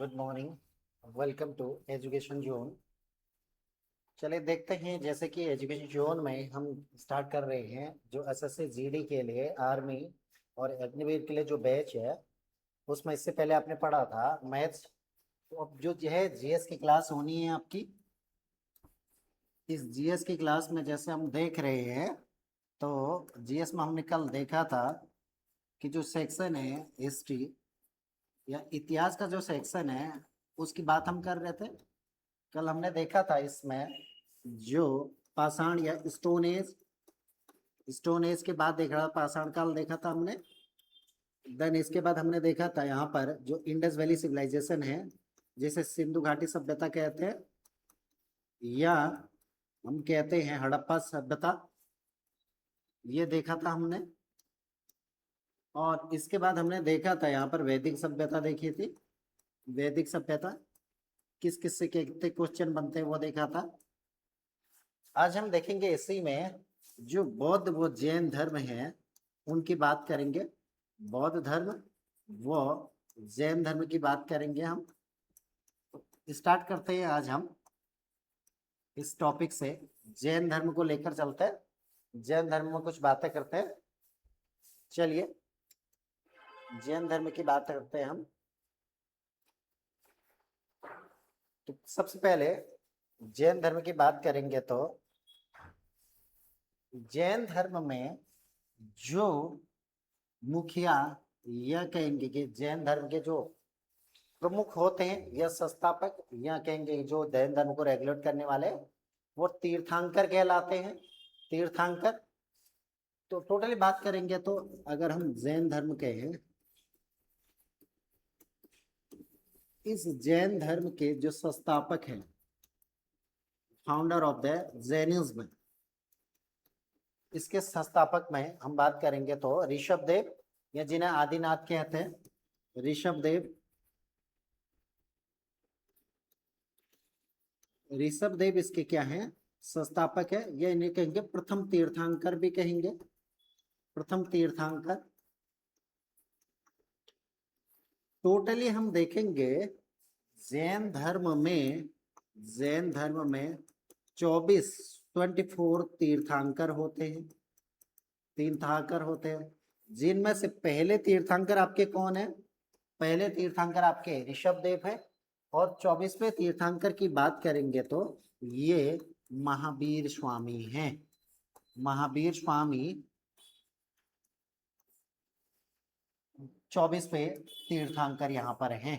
Good morning. Welcome to education zone. चलिए देखते हैं, जैसे कि एजुकेशन जोन में हम स्टार्ट कर रहे हैं जो एसएससी जीडी के लिए आर्मी और अग्निवीर के लिए जो बैच है, उसमें इससे पहले आपने पढ़ा था मैथ्स। तो अब जो है जीएस की क्लास होनी है आपकी। इस जीएस की क्लास में जैसे हम देख रहे हैं, तो जीएस में हमने कल देखा था कि जो सेक्शन है हिस्ट्री या इतिहास का जो सेक्शन है उसकी बात हम कर रहे थे। कल हमने देखा था इसमें जो पाषाण या स्टोन एज के बाद देख रहा, पाषाण काल देखा था हमने। देन इसके बाद हमने देखा था यहाँ पर जो इंडस वैली सिविलाइजेशन है, जिसे सिंधु घाटी सभ्यता कहते हैं, या हम कहते हैं हड़प्पा सभ्यता, ये देखा था हमने। और इसके बाद हमने देखा था यहाँ पर वैदिक सभ्यता देखी थी। वैदिक सभ्यता किस किस से कितने क्वेश्चन बनते हैं वो देखा था। आज हम देखेंगे इसी में जो बौद्ध व जैन धर्म है उनकी बात करेंगे। बौद्ध धर्म व जैन धर्म की बात करेंगे हम। स्टार्ट करते हैं आज हम इस टॉपिक से। जैन धर्म को लेकर चलते हैं, जैन धर्म में कुछ बातें करते हैं। चलिए जैन धर्म की बात करते हैं हम। तो सबसे पहले जैन धर्म की बात करेंगे तो जैन धर्म में जो मुखिया यह कहेंगे कि जैन धर्म के जो प्रमुख होते हैं या संस्थापक, या कहेंगे जो जैन धर्म को रेगुलेट करने वाले, वो तीर्थंकर कहलाते हैं। तीर्थंकर। तो टोटली बात करेंगे तो अगर हम जैन धर्म कहें, इस जैन धर्म के जो संस्थापक हैं, फाउंडर ऑफ द जैनिज्म, इसके संस्थापक में हम बात करेंगे तो ऋषभ देव, या जिन्हें आदिनाथ कहते हैं, ऋषभ देव। ऋषभ देव इसके क्या हैं? संस्थापक है, या इन्हें कहेंगे प्रथम तीर्थंकर भी कहेंगे। प्रथम तीर्थंकर। टोटली हम देखेंगे जैन धर्म में 24 तीर्थंकर होते हैं। तीर्थंकर होते हैं, जिनमें से पहले तीर्थंकर आपके कौन है? पहले तीर्थंकर आपके ऋषभ देव है। और 24वें तीर्थंकर की बात करेंगे तो ये महावीर स्वामी हैं। महावीर स्वामी 24वें तीर्थंकर यहाँ पर हैं।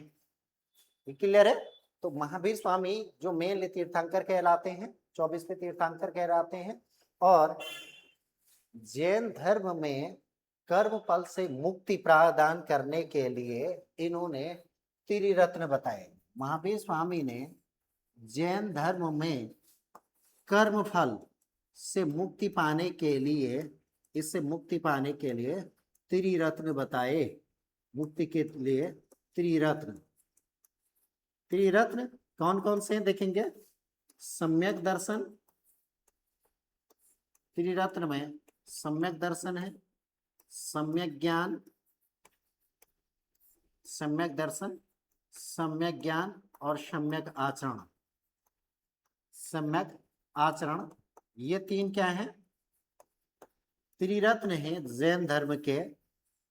क्लियर है? तो महावीर स्वामी जो मेन तीर्थंकर कहलाते हैं, 24वें तीर्थंकर कहलाते हैं। और जैन धर्म में कर्म फल से मुक्ति प्रदान करने के लिए इन्होंने त्रिरत्न बताए। महावीर स्वामी ने जैन धर्म में कर्म फल से मुक्ति पाने के लिए, इससे मुक्ति पाने के लिए त्रिरत्न बताए। मुक्ति के लिए त्रिरत्न। त्रिरत्न कौन कौन से देखेंगे? सम्यक दर्शन। त्रिरत्न में सम्यक दर्शन है, सम्यक ज्ञान, सम्यक दर्शन, सम्यक ज्ञान और सम्यक आचरण। सम्यक आचरण, ये तीन क्या है? त्रिरत्न है जैन धर्म के।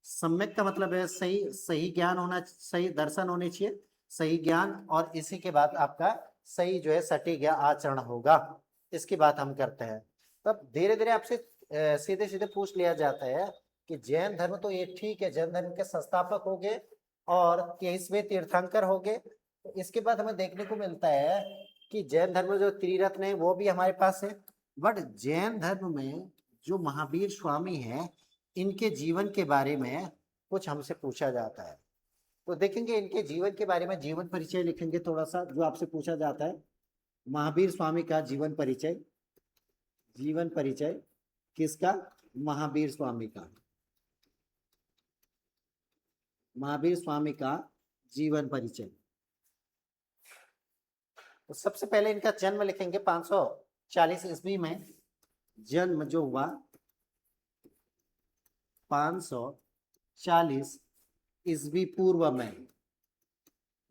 सम्यक का मतलब है सही ज्ञान होना, सही दर्शन होने चाहिए, सही ज्ञान, और इसी के बाद आपका सही जो है सटीक आचरण होगा। इसकी बात हम करते हैं। तब धीरे धीरे आपसे सीधे सीधे पूछ लिया जाता है कि जैन धर्म तो ये ठीक है, जैन धर्म के संस्थापक हो गए और 23वें तीर्थंकर हो गए। तो इसके बाद हमें देखने को मिलता है कि जैन धर्म में जो त्रिरत्न है वो भी हमारे पास है। बट जैन धर्म में जो महावीर स्वामी हैं, इनके जीवन के बारे में कुछ हमसे पूछा जाता है। तो देखेंगे इनके जीवन के बारे में, जीवन परिचय लिखेंगे थोड़ा सा, जो आपसे पूछा जाता है। महावीर स्वामी का जीवन परिचय। जीवन परिचय किसका? महावीर स्वामी का। महावीर स्वामी का जीवन परिचय। तो सबसे पहले इनका जन्म लिखेंगे 540 ईस्वी में। जन्म जो हुआ 540 ईस्वी पूर्व में,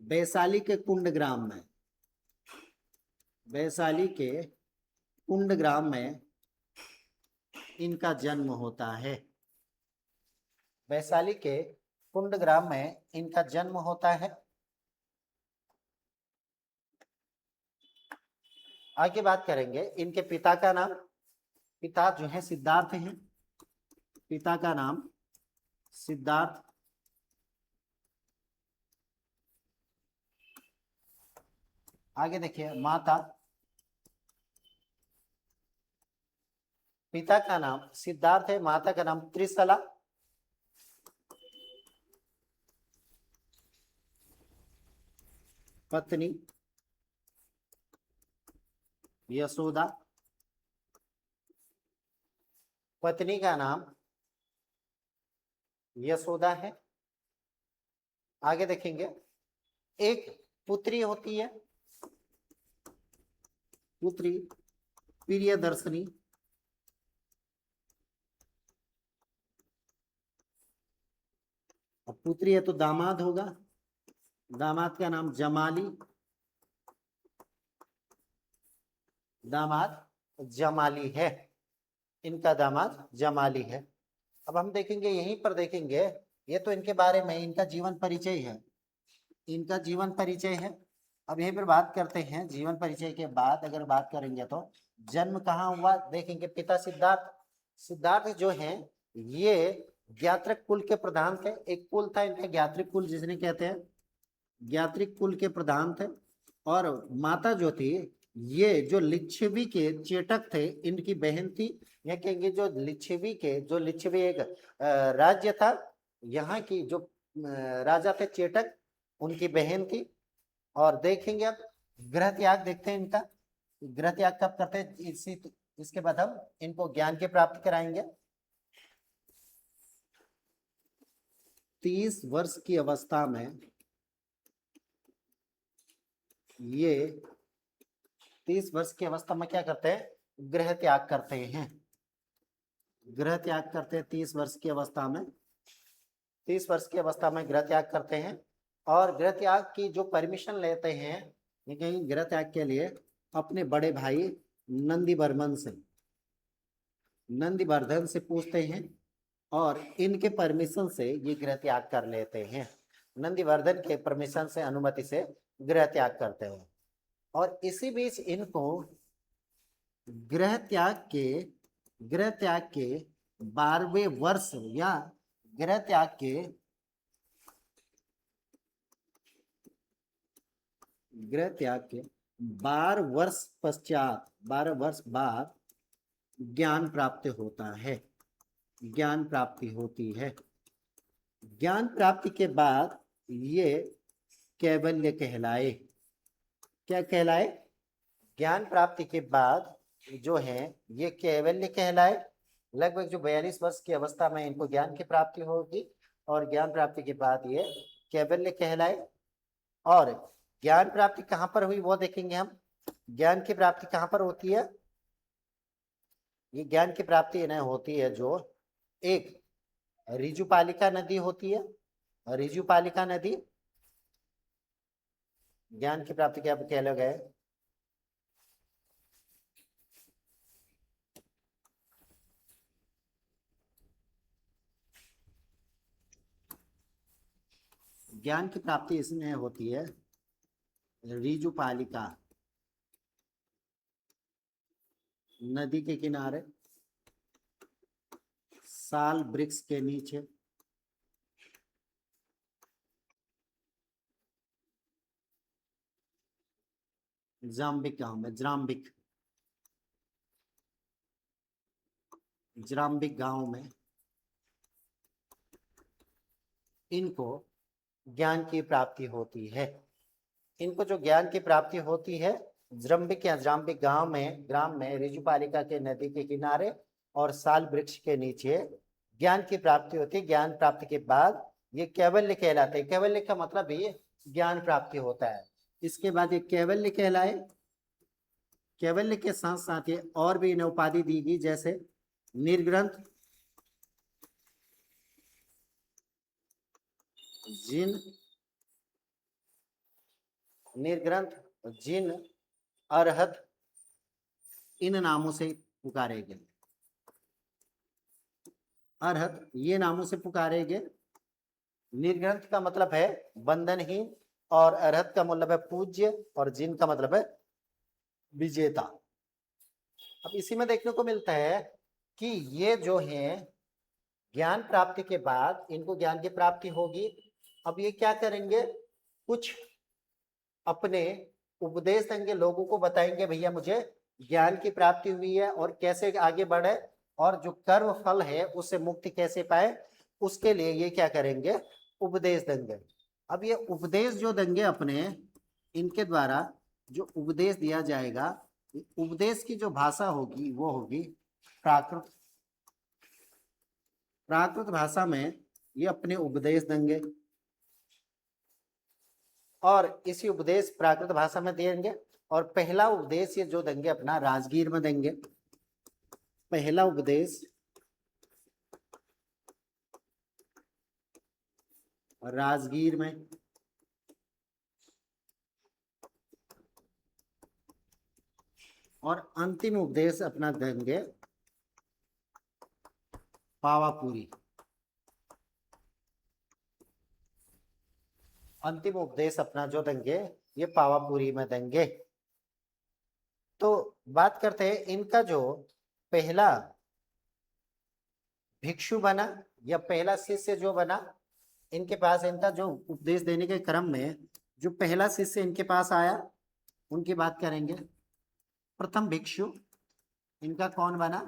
वैशाली के कुंडग्राम में, वैशाली के कुंडग्राम में इनका जन्म होता है। वैशाली के कुंडग्राम में इनका जन्म होता है। आगे बात करेंगे इनके पिता का नाम। पिता जो है सिद्धार्थ हैं, पिता का नाम सिद्धार्थ। आगे देखिए माता, पिता का नाम सिद्धार्थ है, माता का नाम त्रिशला। पत्नी यशोदा, पत्नी का नाम यशोदा है। आगे देखेंगे एक पुत्री होती है, पुत्री प्रियदर्शनी। अब पुत्री है तो दामाद होगा, दामाद का नाम जमाली, दामाद जमाली है, इनका दामाद जमाली है। अब हम देखेंगे यहीं पर देखेंगे, ये तो इनके बारे में इनका जीवन परिचय है, इनका जीवन परिचय है। अब यहीं पर बात करते हैं जीवन परिचय के बाद अगर बात करेंगे तो जन्म कहाँ हुआ देखेंगे। पिता सिद्धार्थ, सिद्धार्थ जो हैं ये ज्ञात्रिक कुल के प्रधान थे। एक कुल था इनका ज्ञात्रिक कुल जिसने कहते हैं, ज्ञात्रिक कुल के प्रधान थे। और माता जो थी ये जो लिच्छवी के चेटक थे, इनकी बहन थी। यह कहेंगे जो लिच्छवी के, जो लिच्छवी एक राज्य था, यहाँ की जो राजा थे चेटक, उनकी बहन थी। और देखेंगे अब गृह त्याग देखते हैं इनका, गृह त्याग कब करते हैं इसके बाद हम इनको ज्ञान की प्राप्ति कराएंगे। 30 वर्ष की अवस्था में ये 30 वर्ष की अवस्था में क्या करते हैं, गृह त्याग करते हैं, गृह त्याग करते हैं 30 वर्ष की अवस्था में, 30 वर्ष की अवस्था में गृह त्याग करते हैं। और गृह त्याग की जो परमिशन लेते हैं, कहीं गृह त्याग के लिए अपने बड़े भाई नंदीवर्धन से, नंदीवर्धन से पूछते हैं और इनके परमिशन से ये गृह त्याग कर लेते हैं। नंदीवर्धन के परमिशन से, अनुमति से गृह त्याग करते हैं। और इसी बीच इनको गृह त्याग के 12वें वर्ष या गृह त्याग के 12 वर्ष पश्चात, 12 वर्ष बाद ज्ञान प्राप्ति होता है, ज्ञान प्राप्ति होती है। ज्ञान प्राप्ति के बाद ये कैवल्य कहलाए। क्या कहलाए, ज्ञान प्राप्ति के बाद जो है ये कैवल्य कहलाए। लगभग जो 42 वर्ष की अवस्था में इनको ज्ञान की प्राप्ति होगी और ज्ञान प्राप्ति के बाद ये कैवल्य कहलाए। और ज्ञान प्राप्ति कहाँ पर हुई वो देखेंगे हम। ज्ञान की प्राप्ति कहाँ पर होती है, ये ज्ञान की प्राप्ति इन्हें होती है जो एक ऋजुपालिका नदी होती है, ऋजुपालिका नदी ज्ञान की प्राप्ति क्या कहला गया है। ज्ञान की प्राप्ति इसमें होती है ऋजुपालिका नदी के किनारे, साल वृक्ष के नीचे, जाम्बिक गांव में, ज्राम्बिक गांव में इनको ज्ञान की प्राप्ति होती है। इनको जो ज्ञान की प्राप्ति होती है ज्रम्बिक या ज्राम्बिक ग्राम में ऋजुपालिका के नदी के किनारे और साल वृक्ष के नीचे ज्ञान की प्राप्ति होती है। ज्ञान प्राप्ति के बाद ये कैवल्य कहलाते हैं। कैवल्य का मतलब ये ज्ञान प्राप्ति होता है। इसके बाद ये कैवल्य कहलाए। कैवल्य के साथ साथ ये और भी इन्हें उपाधि दी गई, जैसे निर्ग्रंथ, जिन निर्ग्रंथ, जिन, अरहत इन नामों से पुकारे गए। अरहत ये नामों से पुकारे गए। निर्ग्रंथ का मतलब है बंधनहीन और अरहत का मतलब है पूज्य और जिन का मतलब है विजेता। अब इसी में देखने को मिलता है कि ये जो है ज्ञान प्राप्ति के बाद इनको ज्ञान की प्राप्ति होगी। अब ये क्या करेंगे, कुछ अपने उपदेश देंगे, लोगों को बताएंगे भैया मुझे ज्ञान की प्राप्ति हुई है और कैसे आगे बढ़े और जो कर्म फल है उससे मुक्ति कैसे पाए, उसके लिए ये क्या करेंगे, उपदेश देंगे। अब ये उपदेश जो देंगे अपने, इनके द्वारा जो उपदेश दिया जाएगा, उपदेश की जो भाषा होगी वो होगी प्राकृत। प्राकृत भाषा में ये अपने उपदेश देंगे और इसी उपदेश प्राकृत भाषा में देंगे। और पहला उपदेश ये जो देंगे अपना राजगीर में देंगे। पहला उपदेश राजगीर में, और अंतिम उपदेश अपना देंगे पावापुरी। अंतिम उपदेश अपना जो देंगे ये पावापुरी में देंगे। तो बात करते हैं इनका जो पहला भिक्षु बना या पहला शिष्य जो बना, इनके पास इनका जो उपदेश देने के क्रम में जो पहला शिष्य इनके पास आया उनकी बात करेंगे। प्रथम भिक्षु इनका कौन बना,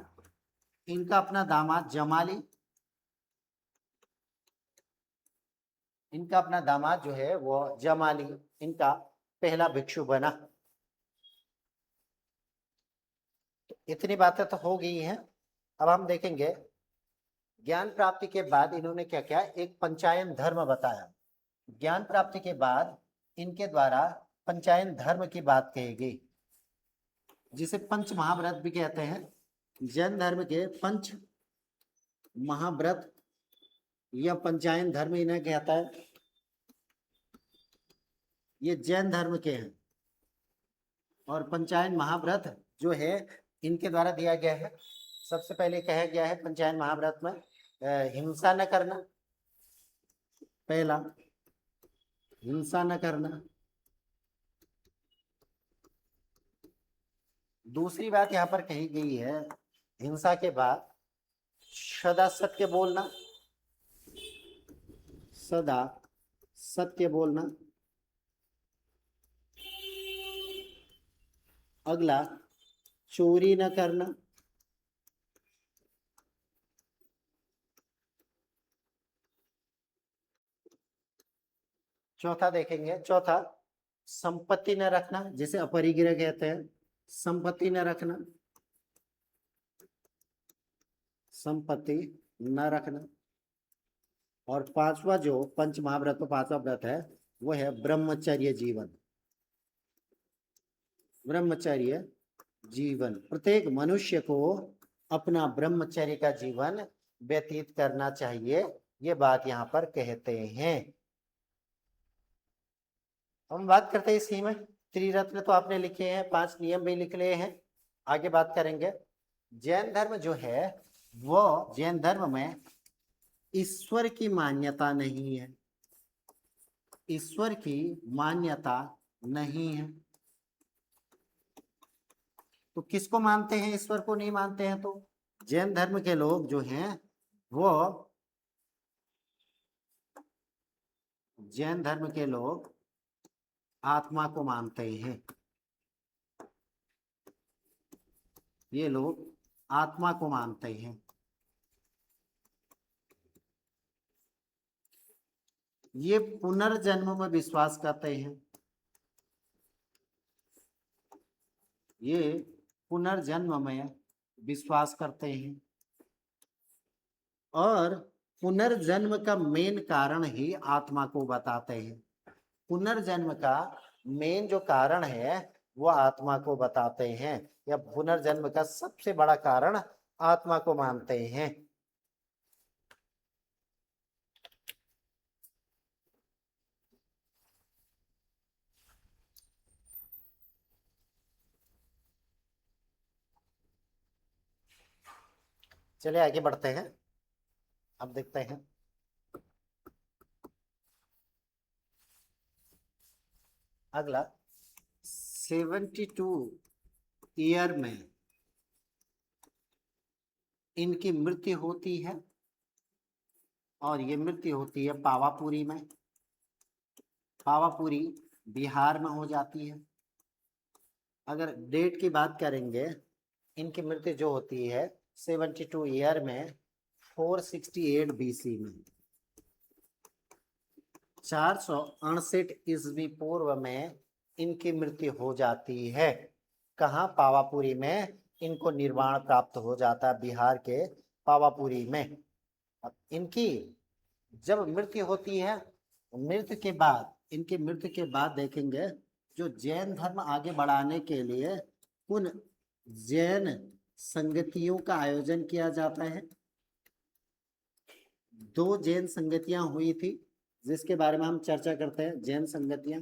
इनका अपना दामाद जमाली। इनका अपना दामाद जो है वो जमाली इनका पहला भिक्षु बना। तो इतनी बातें तो हो गई हैं। अब हम देखेंगे ज्ञान प्राप्ति के बाद इन्होंने क्या किया, एक पंचायन धर्म बताया। ज्ञान प्राप्ति के बाद इनके द्वारा पंचायन धर्म की बात कही गई, जिसे पंच महाव्रत भी कहते हैं। जैन धर्म के पंच महाव्रत या पंचायन धर्म इन्हें कहता है। ये जैन धर्म के हैं और पंचायन महाव्रत जो है इनके द्वारा दिया गया है। सबसे पहले कहा गया है पंचायन महाव्रत में हिंसा न करना। पहला हिंसा न करना। दूसरी बात यहाँ पर कही गई है हिंसा के बाद सदा सत्य बोलना। सदा सत्य बोलना। अगला चोरी न करना। चौथा देखेंगे, चौथा संपत्ति न रखना, जिसे अपरिग्रह कहते हैं। संपत्ति न रखना, संपत्ति न रखना। और पांचवा जो पंच महाव्रत में पांचवा व्रत है वो है ब्रह्मचर्य जीवन। ब्रह्मचर्य जीवन, प्रत्येक मनुष्य को अपना ब्रह्मचर्य का जीवन व्यतीत करना चाहिए, ये बात यहाँ पर कहते हैं। हम बात करते हैं इसी में त्रिरत्न तो आपने लिखे हैं, 5 नियम भी लिख लिए हैं। आगे बात करेंगे जैन धर्म जो है वो, जैन धर्म में ईश्वर की मान्यता नहीं है। ईश्वर की मान्यता नहीं है। तो किसको मानते हैं, ईश्वर को नहीं मानते हैं? तो जैन धर्म के लोग जो हैं वो, जैन धर्म के लोग आत्मा को मानते हैं। ये लोग आत्मा को मानते हैं। ये पुनर्जन्म में विश्वास करते हैं। ये पुनर्जन्म में विश्वास करते हैं और पुनर्जन्म का मेन कारण ही आत्मा को बताते हैं। पुनर्जन्म का मेन जो कारण है वो आत्मा को बताते हैं, या पुनर्जन्म का सबसे बड़ा कारण आत्मा को मानते हैं। चलिए आगे बढ़ते हैं। अब देखते हैं अगला। 72 ईयर में इनकी मृत्यु होती है और ये मृत्यु होती है पावापुरी में। पावापुरी बिहार में हो जाती है। अगर डेट की बात करेंगे, इनकी मृत्यु जो होती है 72 ईयर में 468 BC में, 468 ईस्वी पूर्व में इनकी मृत्यु हो जाती है। कहाँ? पावापुरी में इनको निर्वाण प्राप्त हो जाता है, बिहार के पावापुरी में। अब इनकी जब मृत्यु होती है, मृत्यु के बाद, इनकी मृत्यु के बाद देखेंगे जो जैन धर्म आगे बढ़ाने के लिए उन जैन संगतियों का आयोजन किया जाता है। 2 जैन संगतियां हुई थी जिसके बारे में हम चर्चा करते हैं। जैन संगतियां,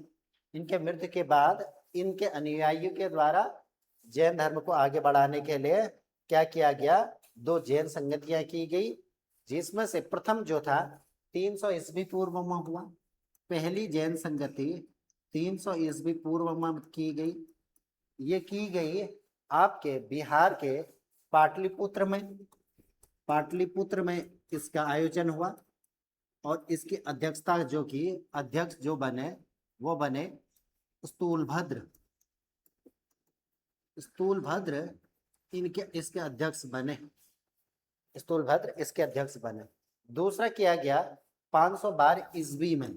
इनके मृत्यु के बाद इनके अनुयायियों के द्वारा जैन धर्म को आगे बढ़ाने के लिए क्या किया गया? 2 जैन संगतियां की गई, जिसमें से प्रथम जो था 300 ईस्वी पूर्व में हुआ। पहली जैन संगति 300 ईस्वी पूर्व में की गई। ये की गई आपके बिहार के पाटलिपुत्र में। पाटलिपुत्र में इसका आयोजन हुआ और इसकी अध्यक्षता जो की अध्यक्ष जो बने वो बने स्थूलभद्र। स्थूलभद्र इनके इसके अध्यक्ष बने। स्थूलभद्र इसके अध्यक्ष बने। दूसरा किया गया 512 ईस्वी में।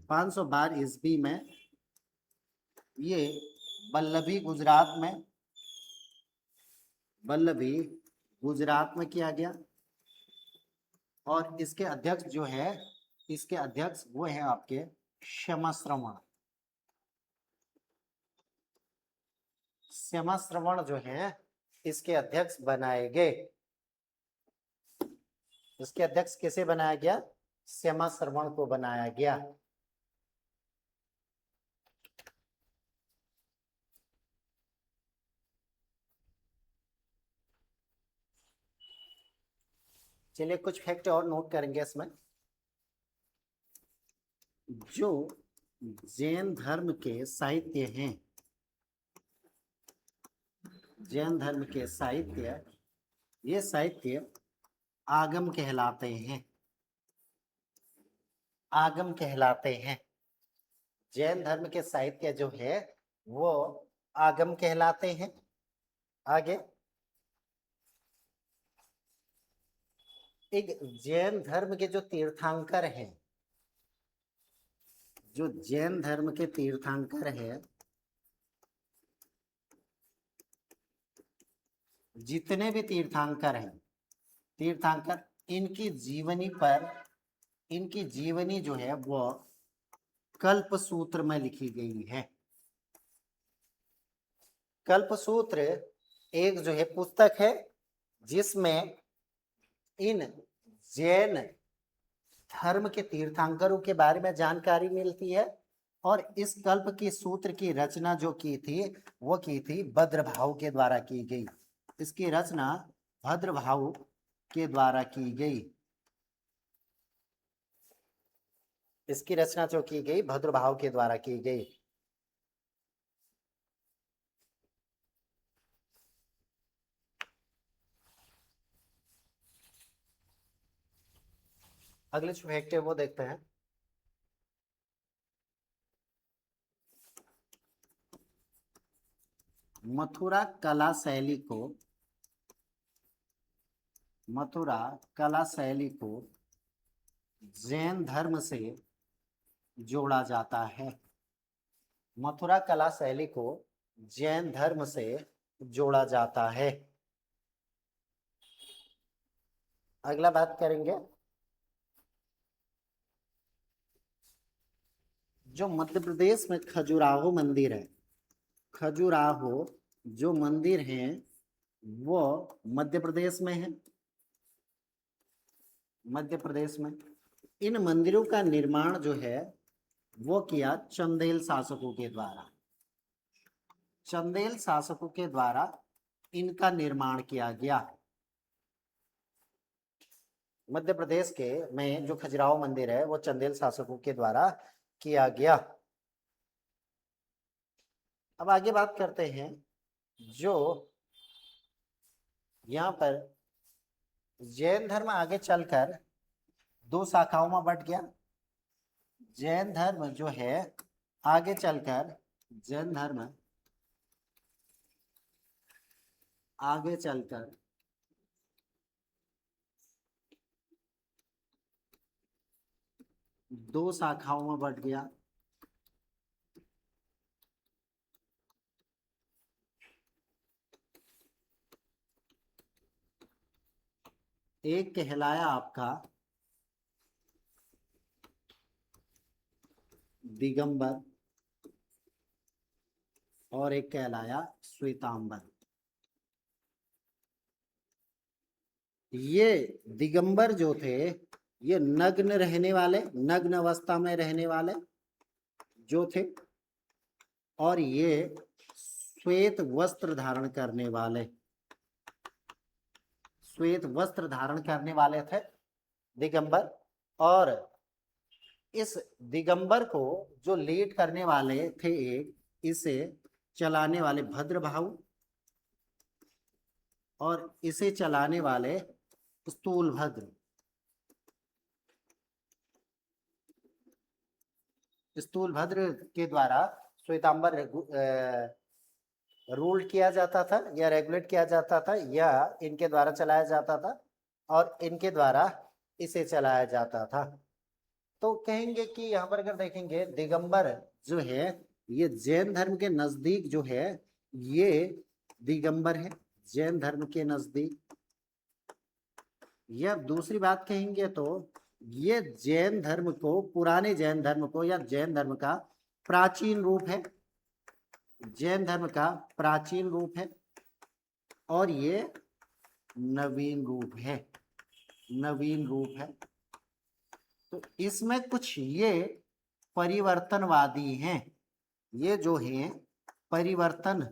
512 ईस्वी में ये वल्लभी गुजरात में, वल्लभी गुजरात में किया गया। और इसके अध्यक्ष जो है, इसके अध्यक्ष वो है आपके क्षमाश्रवण। क्षमाश्रवण जो है इसके अध्यक्ष बनाए गए। इसके अध्यक्ष किसे बनाया गया? क्षमाश्रवण को बनाया गया। चलिए कुछ फैक्ट और नोट करेंगे इसमें। जो जैन धर्म के साहित्य हैं, जैन धर्म के साहित्य, ये साहित्य आगम कहलाते हैं। आगम कहलाते हैं। जैन धर्म के साहित्य जो है वो आगम कहलाते हैं। आगे एक जैन धर्म के जो तीर्थंकर हैं, जो जैन धर्म के तीर्थंकर हैं, जितने भी तीर्थंकर हैं, तीर्थंकर, इनकी जीवनी पर, इनकी जीवनी जो है वो कल्प सूत्र में लिखी गई है। कल्प सूत्र एक जो है पुस्तक है जिसमें इन जैन धर्म के तीर्थंकरों के बारे में जानकारी मिलती है। और इस कल्प की सूत्र की रचना जो की थी वो की थी भद्रभाव के द्वारा की गई। इसकी रचना भद्रभाव के द्वारा की गई। इसकी रचना जो की गई भद्रभाव के द्वारा की गई। अगले जो फैक्ट है वो देखते हैं। मथुरा कला शैली को, मथुरा कला शैली को जैन धर्म से जोड़ा जाता है। मथुरा कला शैली को जैन धर्म से जोड़ा जाता है। अगला बात करेंगे, जो मध्य प्रदेश में खजुराहो मंदिर है, खजुराहो जो मंदिर हैं वो मध्य प्रदेश में है। मध्य प्रदेश में इन मंदिरों का निर्माण जो है वो किया चंदेल शासकों के द्वारा। चंदेल शासकों के द्वारा इनका निर्माण किया गया। मध्य प्रदेश के में जो खजुराहो मंदिर है वो चंदेल शासकों के द्वारा किया गया। अब आगे बात करते हैं, जो यहाँ पर जैन धर्म आगे चलकर दो शाखाओं में बट गया। जैन धर्म जो है आगे चलकर, जैन धर्म आगे चलकर दो शाखाओं में बट गया। एक कहलाया आपका दिगंबर और एक कहलाया श्वेतांबर। ये दिगंबर जो थे ये नग्न रहने वाले, नग्न अवस्था में रहने वाले जो थे, और ये श्वेत वस्त्र धारण करने वाले, श्वेत वस्त्र धारण करने वाले थे दिगंबर। और इस दिगंबर को जो लीड करने वाले थे, एक इसे चलाने वाले भद्रभाऊ और इसे चलाने वाले स्थूलभद्र। स्थूलभद्र के द्वारा श्वेतांबर रूल किया जाता था या रेगुलेट किया जाता था, या इनके द्वारा चलाया जाता था और इनके द्वारा इसे चलाया जाता था। तो कहेंगे कि यहाँ पर अगर देखेंगे दिगंबर जो है ये जैन धर्म के नजदीक जो है ये दिगंबर है, जैन धर्म के नजदीक। या दूसरी बात कहेंगे तो ये जैन धर्म को, पुराने जैन धर्म को या जैन धर्म का प्राचीन रूप है, जैन धर्म का प्राचीन रूप है, और ये नवीन रूप है, नवीन रूप है। तो इसमें कुछ ये परिवर्तनवादी हैं, ये जो हैं परिवर्तनवादी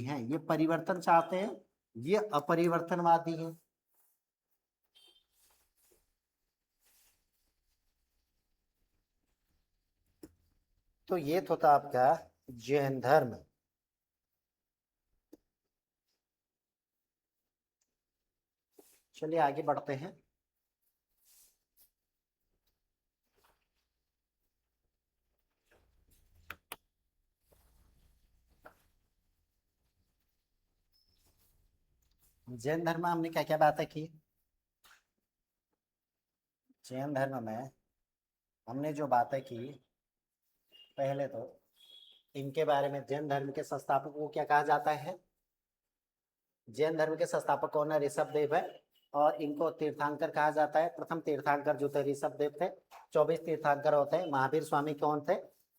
हैं, ये परिवर्तन चाहते हैं, ये अपरिवर्तनवादी हैं। तो ये तो था आपका जैन धर्म। चलिए आगे बढ़ते हैं। जैन धर्म में हमने क्या क्या बातें की? जैन धर्म में हमने जो बातें की, पहले तो इनके बारे में, जैन धर्म के संस्थापक को क्या कहा जाता है? जैन धर्म के संस्थापक कौन है? ऋषभ देव है, और इनको तीर्थंकर कहा जाता है। प्रथम तीर्थंकर जो थे ऋषभ देव थे। 24 तीर्थंकर होते हैं। महावीर स्वामी कौन थे?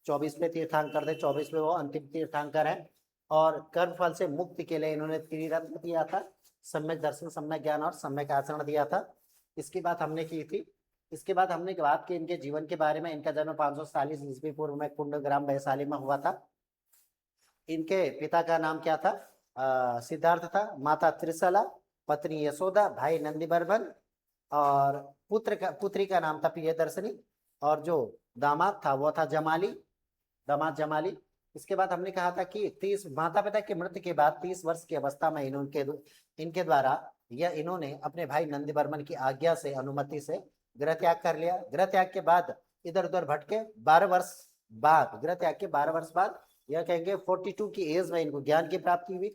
24वें तीर्थंकर थे, 24वें वो अंतिम तीर्थंकर है। और कर्म फल से मुक्ति के लिए इन्होंने त्रिरत्न दिया था, सम्यक दर्शन, सम्यक ज्ञान और सम्यक आचरण दिया था। इसकी बात हमने की थी। इसके बाद हमने बात की इनके जीवन के बारे में। इनका जन्म 540 ईस्वी पूर्व में कुंडग्राम वैशाली में हुआ था। इनके पिता का नाम क्या था? सिद्धार्थ था। माता त्रिशला, पत्नी यशोदा, भाई नंदीवर्धन, और पुत्री का नाम था प्रियदर्शनी, और जो दामाद था वो था जमाली, दामाद जमाली। इसके बाद हमने कहा था कि 30 माता पिता की मृत्यु के बाद 30 वर्ष की अवस्था में इनके द्वारा या इन्होंने अपने भाई नंदीवर्मन की आज्ञा से, अनुमति से गृह त्याग कर लिया। गृह त्याग के बाद इधर उधर भटके 12 वर्ष बाद, गृह त्याग के 12 वर्ष बाद, यह कहेंगे 42 की एज में इनको ज्ञान की प्राप्ति हुई।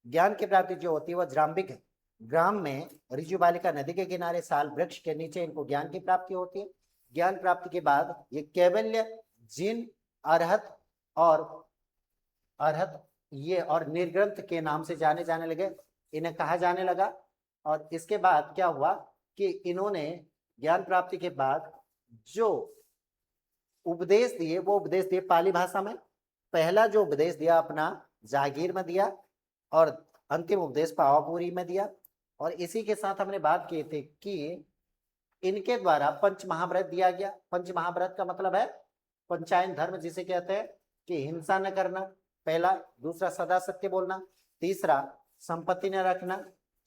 ज्ञान की प्राप्ति जो होती है वह ज्राम्बिक है। ग्राम में ऋजु बालिका नदी के किनारे साल वृक्ष के नीचे इनको ज्ञान की प्राप्ति होती है। ज्ञान प्राप्ति के बाद ये कैवल्य, जिन, अरहत ये और निर्ग्रंथ के नाम से जाने लगे, इन्हें कहा जाने लगा। और इसके बाद क्या हुआ कि इन्होंने ज्ञान प्राप्ति के बाद जो उपदेश दिए वो उपदेश दिए पाली भाषा में। पहला जो उपदेश दिया अपना जागीर में दिया, और अंतिम उपदेश पावापुरी में दिया। और इसी के साथ हमने बात की थी कि इनके द्वारा पंच महाव्रत दिया गया। पंच महाव्रत का मतलब है पंचायन धर्म, जिसे कहते हैं कि हिंसा न करना पहला, दूसरा सदा सत्य बोलना, तीसरा संपत्ति न रखना,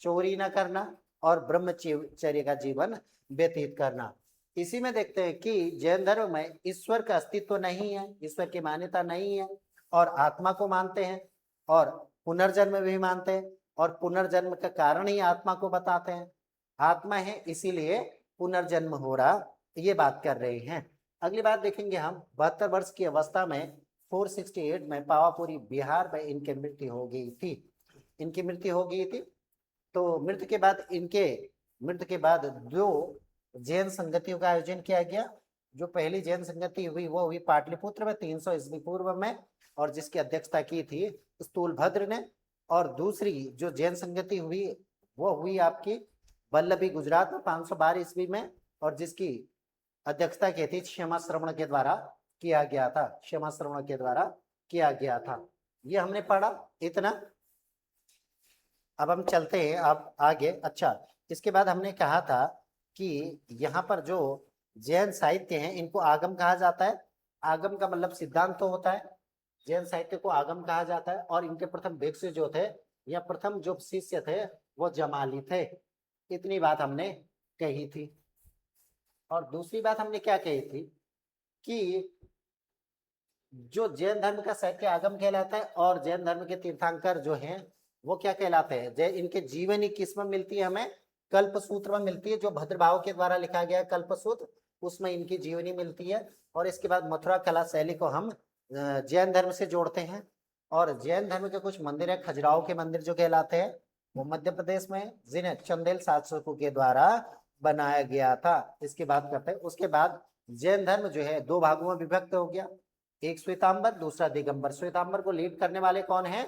चोरी न करना, और ब्रह्मचर्य का जीवन व्यतीत करना। इसी में देखते हैं कि जैन धर्म में ईश्वर का अस्तित्व नहीं है, ईश्वर की मान्यता नहीं है, और आत्मा को मानते हैं और पुनर्जन्म भी मानते हैं, और पुनर्जन्म का कारण ही आत्मा को बताते हैं। आत्मा है इसीलिए पुनर्जन्म हो रहा, ये बात कर रहे हैं। अगली बात देखेंगे हम, 72 वर्ष की अवस्था में 468 में पावापुरी बिहार में इनकी मृत्यु हो गई थी। इनकी मृत्यु हो गई थी। तो मृत्यु के बाद दो जैन संगतियों का आयोजन किया गया। जो पहली जैन संगति हुई वो हुई पाटलिपुत्र में 300 ईस्वी पूर्व में, और जिसकी अध्यक्षता की थी स्थूलभद्र ने। और दूसरी जो जैन संगति हुई वो हुई आपकी वल्लभी गुजरात में 512 ईस्वी में, और जिसकी अध्यक्षता की थी क्षमा श्रवण के द्वारा किया गया था। क्षमा श्रवण के द्वारा किया गया था। ये हमने पढ़ा इतना। अब हम चलते हैं अब आगे। अच्छा, इसके बाद हमने कहा था कि यहाँ पर जो जैन साहित्य हैं इनको आगम कहा जाता है। आगम का मतलब सिद्धांत तो होता है, जैन साहित्य को आगम कहा जाता है। और इनके प्रथम भिक्षु जो थे या प्रथम जो शिष्य थे वो जमाली थे। इतनी बात हमने कही थी। और दूसरी बात हमने क्या कही थी कि जो जैन धर्म का साहित्य आगम कहलाता है और जैन धर्म के तीर्थंकर जो हैं वो क्या कहलाते हैं। जय इनके जीवनी किस में मिलती है, हमें कल्प सूत्र में मिलती है, जो भद्रभाव के द्वारा लिखा गया कल्प सूत्र, उसमें इनकी जीवनी मिलती है। और इसके बाद मथुरा कला शैली को हम जैन धर्म से जोड़ते हैं। और जैन धर्म के कुछ मंदिर है, खजुराहो के मंदिर जो कहलाते हैं वो मध्य प्रदेश में, जिन्हें चंदेल शासकों के द्वारा बनाया गया था। इसकी बात करते हैं। उसके बाद जैन धर्म जो है दो भागों में विभक्त हो गया, एक श्वेतांबर दूसरा दिगंबर। श्वेतांबर को लीड करने वाले कौन है,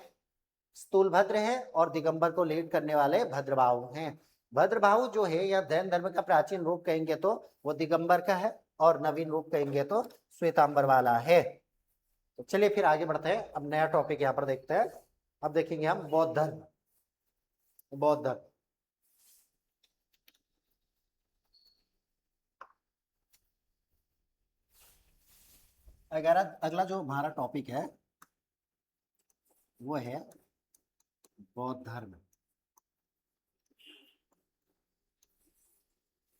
स्थूलभद्र है, और दिगंबर को लीड करने वाले भद्रबाहु हैं। भद्रबाहु जो है या जैन धर्म का प्राचीन रूप कहेंगे तो वो दिगंबर का है, और नवीन रूप कहेंगे तो श्वेतांबर वाला है। तो चलिए फिर आगे बढ़ते हैं। अब नया टॉपिक यहाँ पर देखते हैं। अब देखेंगे हम बौद्ध धर्म। बौद्ध धर्म अगला जो हमारा टॉपिक है वो है बौद्ध धर्म।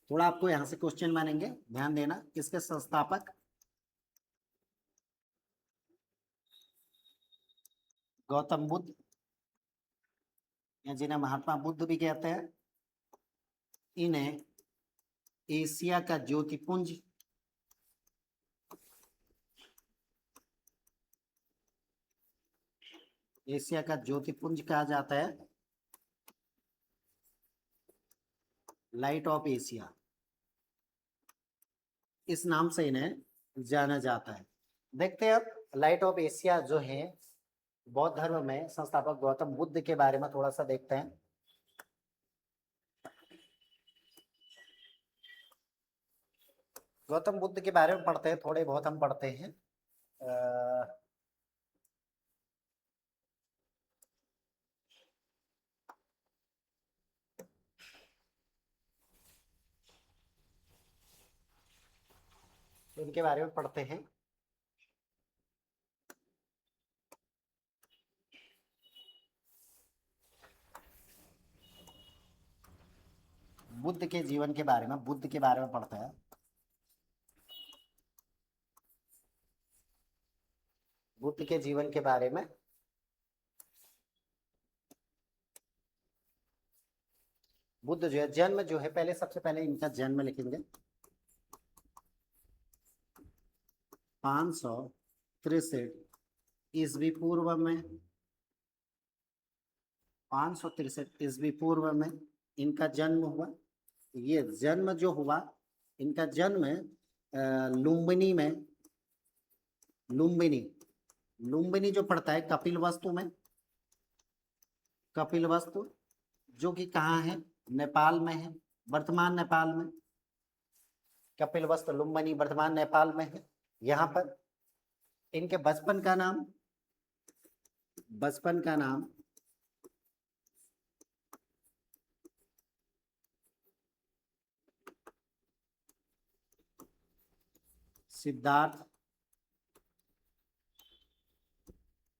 थोड़ा आपको यहाँ से क्वेश्चन मानेंगे, ध्यान देना। इसके संस्थापक गौतम बुद्ध, या जिन्हें महात्मा बुद्ध भी कहते हैं। इन्हें एशिया का ज्योतिपुंज कहा जाता है। लाइट ऑफ एशिया, इस नाम से इन्हें जाना जाता है। देखते हैं अब लाइट ऑफ एशिया जो है बौद्ध धर्म में संस्थापक गौतम बुद्ध के बारे में थोड़ा सा देखते हैं। गौतम बुद्ध के बारे में पढ़ते हैं, थोड़े बहुत हम पढ़ते हैं। इनके बारे में पढ़ते हैं। बुद्ध के जीवन के बारे में, बुद्ध के बारे में पढ़ते हैं। बुद्ध के जीवन के बारे में। बुद्ध जो है जन्म जो है, पहले सबसे पहले इनका जन्म लिखेंगे 563 ईस्वी पूर्व में। 563 ईस्वी पूर्व में इनका जन्म हुआ। ये जन्म जो हुआ, इनका जन्म लुम्बिनी में, लुम्बिनी जो पड़ता है कपिलवस्तु में। कपिलवस्तु जो कि कहाँ है, नेपाल में है, वर्तमान नेपाल में। कपिलवस्तु लुम्बिनी वर्तमान नेपाल में है। यहाँ पर इनके बचपन का नाम सिद्धार्थ।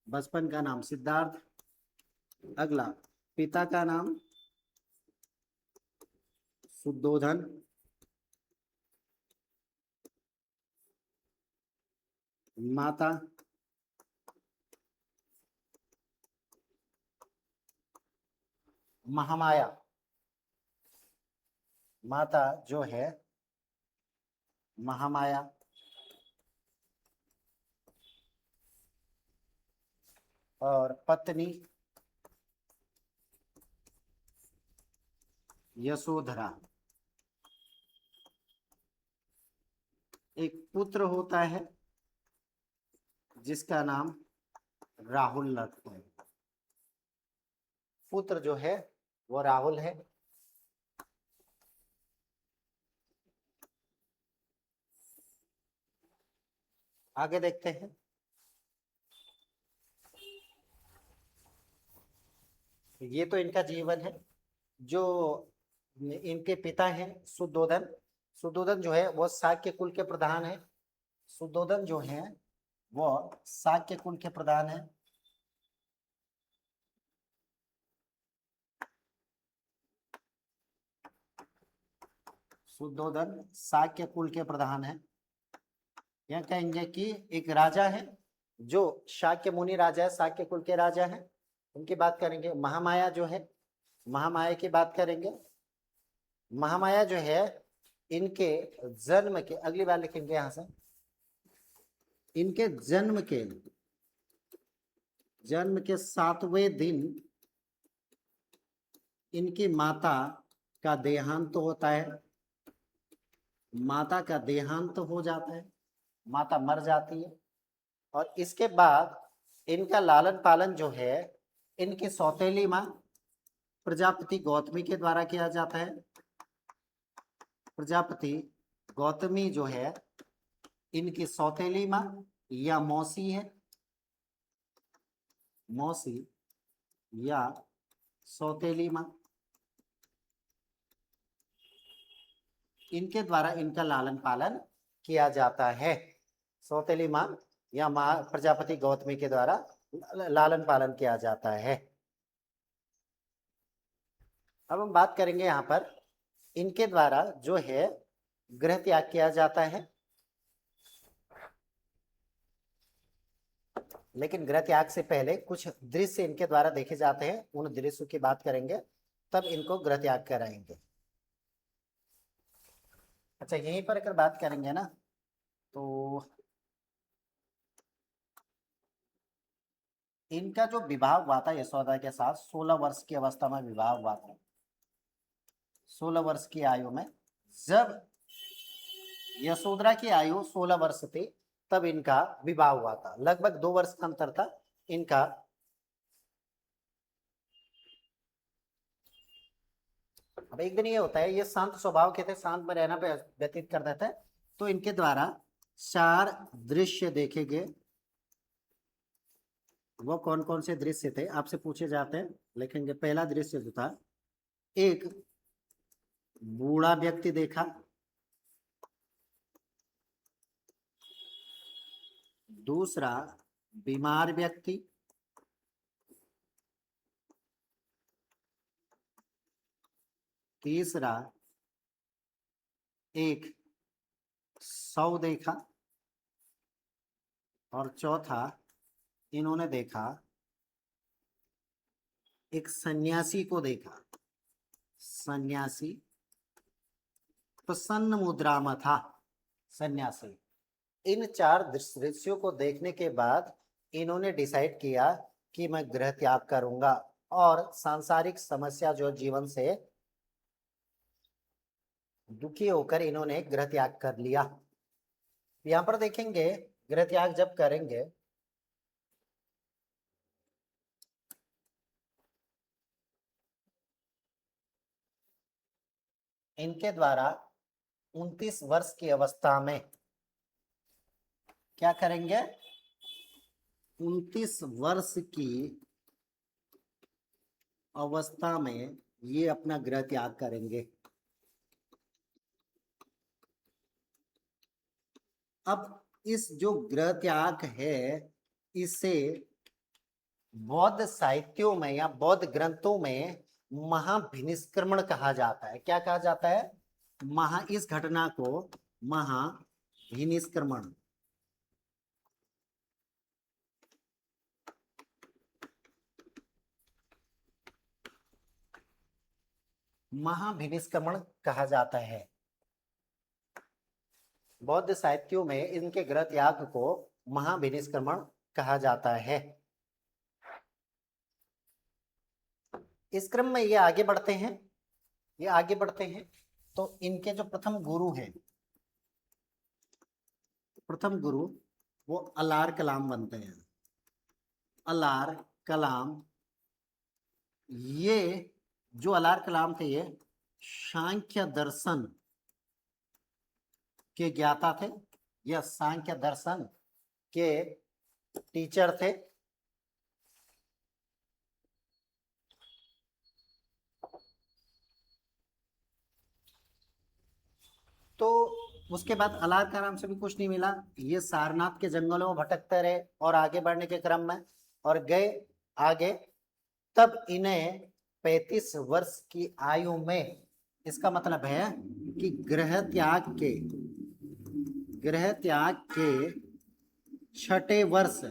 बचपन का नाम सिद्धार्थ। अगला पिता का नाम शुद्धोधन, माता महामाया, माता जो है महामाया, और पत्नी यशोधरा। एक पुत्र होता है जिसका नाम राहुल रखते हैं। पुत्र जो है वो राहुल है। आगे देखते हैं। ये तो इनका जीवन है। जो इनके पिता हैं शुद्धोधन, शुद्धोधन जो है वो शाक्य कुल के प्रधान है। शुद्धोधन जो है वो शाक्य कुल के प्रधान है। शुद्धोधन शाक्य कुल के प्रधान है। यह कहेंगे कि एक राजा है जो शाक्य मुनि राजा है, शाक्य कुल के राजा है, उनकी बात करेंगे। महामाया जो है, महामाया की बात करेंगे। महामाया जो है इनके जन्म के, अगली बार लिखेंगे यहां से, इनके जन्म के 7वें दिन इनकी माता का देहांत होता है। माता का देहांत हो जाता है, माता मर जाती है। और इसके बाद इनका लालन पालन जो है इनकी सौतेली माँ प्रजापति गौतमी के द्वारा किया जाता है। प्रजापति गौतमी जो है इनकी सौतेली माँ या मौसी है, मौसी या सौतेली माँ, इनके द्वारा इनका लालन पालन किया जाता है। सौतेली माँ या माँ प्रजापति गौतमी के द्वारा लालन पालन किया जाता है। अब हम बात करेंगे यहाँ पर इनके द्वारा जो है गृह त्याग किया जाता है। लेकिन गृह त्याग से पहले कुछ दृश्य इनके द्वारा देखे जाते हैं, उन दृश्यों की बात करेंगे, तब इनको गृह त्याग कराएंगे। अच्छा, यहीं पर अगर बात करेंगे ना तो इनका जो विवाह हुआ था यशोदा के साथ 16 वर्ष की अवस्था में विवाह हुआ था। 16 वर्ष की आयु में, जब यशोधरा की आयु 16 वर्ष थी तब इनका विवाह हुआ था। लगभग 2 वर्ष का अंतर था इनका। अब एक दिन ये होता है, ये शांत स्वभाव के थे, शांत में रहना व्यतीत कर देते हैं। तो इनके द्वारा 4 दृश्य देखे गए। वो कौन कौन से दृश्य थे आपसे पूछे जाते हैं, लिखेंगे। पहला दृश्य जो था, एक बूढ़ा व्यक्ति देखा, दूसरा बीमार व्यक्ति, तीसरा एक शव देखा, और चौथा इन्होंने देखा एक सन्यासी को देखा। सन्यासी प्रसन्न मुद्रा में था, सन्यासी। इन 4 दृश्यों को देखने के बाद इन्होंने डिसाइड किया कि मैं गृह त्याग करूंगा और सांसारिक समस्या जो जीवन से दुखी होकर इन्होंने गृह त्याग कर लिया। यहां पर देखेंगे गृह त्याग जब करेंगे इनके द्वारा 29 वर्ष की अवस्था में क्या करेंगे, 29 वर्ष की अवस्था में ये अपना गृह त्याग करेंगे। अब इस जो गृह त्याग है इसे बौद्ध साहित्यों में या बौद्ध ग्रंथों में महाभिनिष्क्रमण कहा जाता है। क्या कहा जाता है? इस घटना को महाभिनिष्क्रमण। महाभिनिष्क्रमण कहा जाता है। बौद्ध साहित्यों में इनके गृह त्याग को महाभिनिष्क्रमण कहा जाता है। इस क्रम में ये आगे बढ़ते हैं, तो इनके जो प्रथम गुरु हैं, प्रथम गुरु वो अलार कलाम बनते हैं। अलार कलाम, ये जो अलार कलाम थे ये सांख्य दर्शन के ज्ञाता थे, यह सांख्य दर्शन के टीचर थे। तो उसके बाद अलार कलाम से भी कुछ नहीं मिला, ये सारनाथ के जंगलों में भटकते रहे और आगे बढ़ने के क्रम में और गए आगे, तब इन्हें 35 वर्ष की आयु में, इसका मतलब है कि गृह त्याग के छठे वर्ष,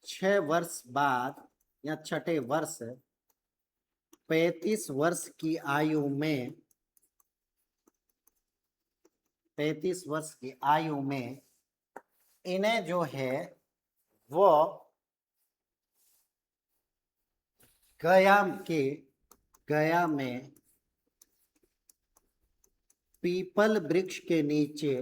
6 वर्ष बाद या छठे वर्ष 35 वर्ष की आयु में, 35 वर्ष की आयु में इन्हें जो है वो गया में पीपल वृक्ष के नीचे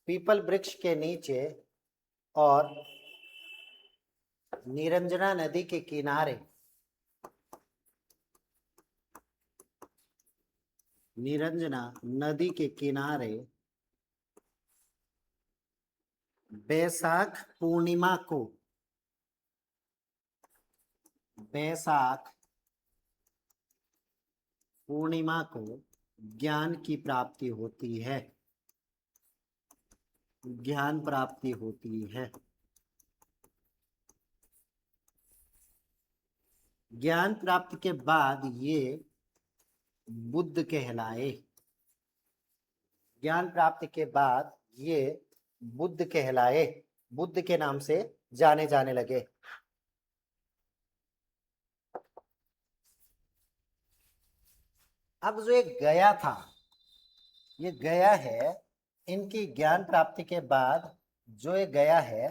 पीपल वृक्ष के नीचे और निरंजना नदी के किनारे, निरंजना नदी के किनारे बैसाख पूर्णिमा को ज्ञान की प्राप्ति होती है। ज्ञान प्राप्ति होती है। ज्ञान प्राप्ति के बाद ये बुद्ध कहलाए। ज्ञान प्राप्ति के बाद ये बुद्ध कहलाए, बुद्ध के नाम से जाने जाने लगे। अब जो एक गया था, ये गया है, इनकी ज्ञान प्राप्ति के बाद जो ये गया है,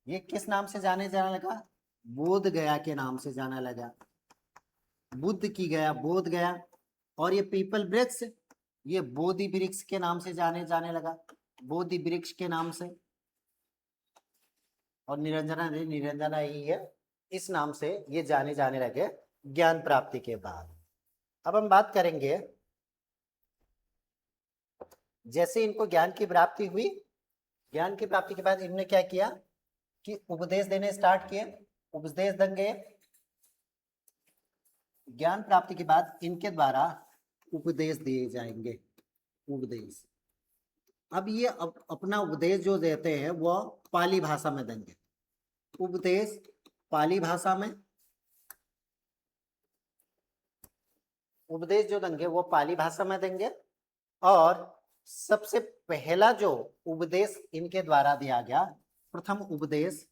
ये किस नाम से जाने जाने लगा? बोध गया के नाम से जाना लगा। बुद्ध की गया, बोध गया। और ये पीपल वृक्ष, ये बोधि वृक्ष के नाम से जाने लगा, बोधि वृक्ष के नाम से। और निरंजना ही है, इस नाम से ये जाने जाने लगे ज्ञान प्राप्ति के बाद। अब हम बात करेंगे, जैसे इनको ज्ञान की प्राप्ति हुई, ज्ञान की प्राप्ति के बाद इन्होंने क्या किया कि उपदेश देने स्टार्ट किए, उपदेश देंगे। ज्ञान प्राप्ति के बाद इनके द्वारा उपदेश दिए जाएंगे, उपदेश। अब ये अपना उपदेश जो देते हैं वो पाली भाषा में देंगे, उपदेश पाली भाषा में। उपदेश जो देंगे वो पाली भाषा में देंगे। और सबसे पहला जो उपदेश इनके द्वारा दिया गया, प्रथम उपदेश,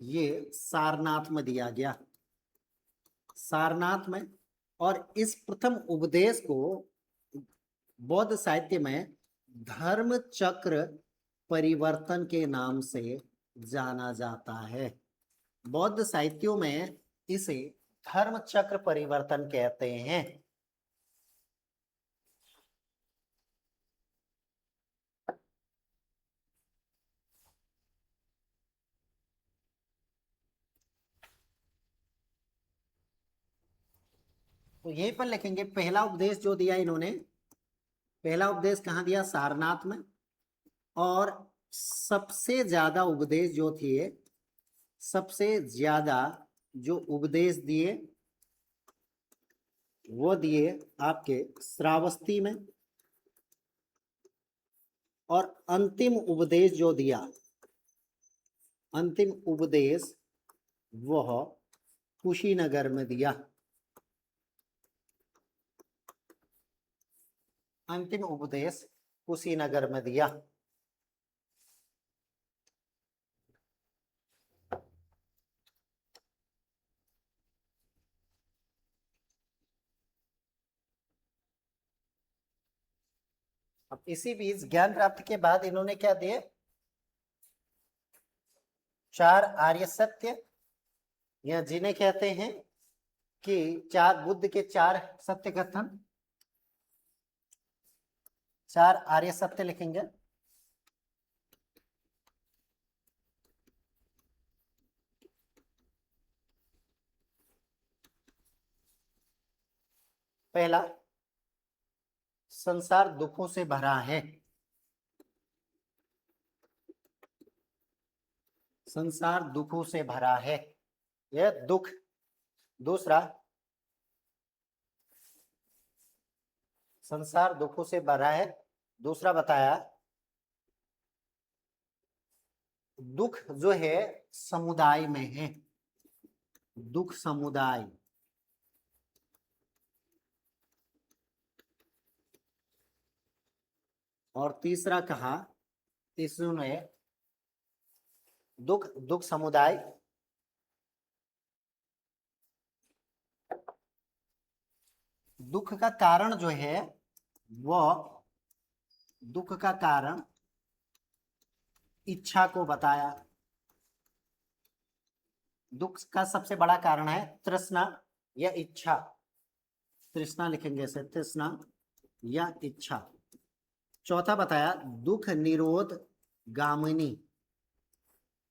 ये सारनाथ में दिया गया, सारनाथ में। और इस प्रथम उपदेश को बौद्ध साहित्य में धर्म चक्र परिवर्तन के नाम से जाना जाता है। बौद्ध साहित्यों में इसे धर्म चक्र परिवर्तन कहते हैं। तो यहीं पर लिखेंगे, पहला उपदेश जो दिया इन्होंने, पहला उपदेश कहाँ दिया? सारनाथ में। और सबसे ज्यादा उपदेश जो थे, सबसे ज्यादा जो उपदेश दिए वो दिए आपके श्रावस्ती में, और अंतिम उपदेश जो दिया, अंतिम उपदेश वह कुशीनगर में दिया। अंतिम उपदेश कुशीनगर में दिया। अब इसी बीच ज्ञान प्राप्ति के बाद इन्होंने क्या दिए, 4 आर्य सत्य, या जिन्हें कहते हैं कि 4 बुद्ध के 4 सत्य कथन, 4 आर्य सत्य लिखेंगे। पहला, संसार दुखों से भरा है, संसार दुखों से भरा है, यह दुख। दूसरा, संसार दुखों से भरा है, दूसरा बताया दुख जो है समुदाय में है, दुख समुदाय। और तीसरा कहा इसने दुख, दुख समुदाय, दुख का कारण जो है वह, दुख का कारण इच्छा को बताया। दुख का सबसे बड़ा कारण है तृष्णा या इच्छा, तृष्णा लिखेंगे इसे, तृष्णा या इच्छा। चौथा बताया दुख निरोध गामिनी,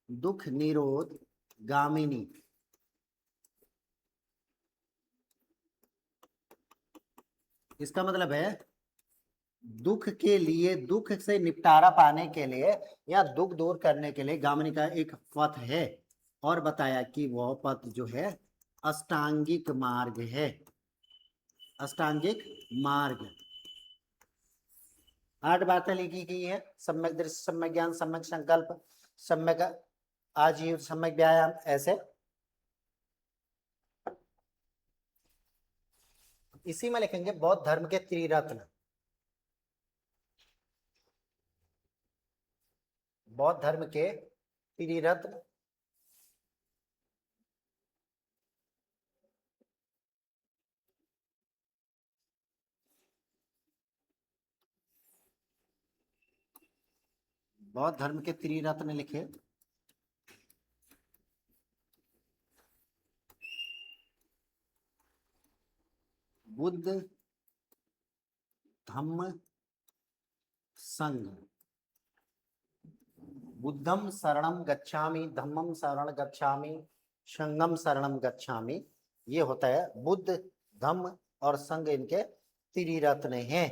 दुख निरोध गामिनी। इसका मतलब है दुख के लिए, दुख से निपटारा पाने के लिए या दुख दूर करने के लिए गामिनी का एक पथ है, और बताया कि वह पथ जो है अष्टांगिक मार्ग है, अष्टांगिक मार्ग। 8 बातें लिखी गई है, सम्यक दृष्टि, सम्यक ज्ञान, सम्यक संकल्प, सम्यक आजीव, सम्यक व्यायाम, ऐसे। इसी में लिखेंगे बौद्ध धर्म के त्रिरत्न, बौद्ध धर्म के त्रिरत्न। बौद्ध धर्म के त्रिरत्न लिखे, बुद्ध, धम्म, संघ। बुद्धम शरणम गच्छामि, धम्मम शरण गच्छामि, संघम शरणम गच्छामि। ये होता है बुद्ध, धम्म और संघ, इनके त्रिरत्न हैं।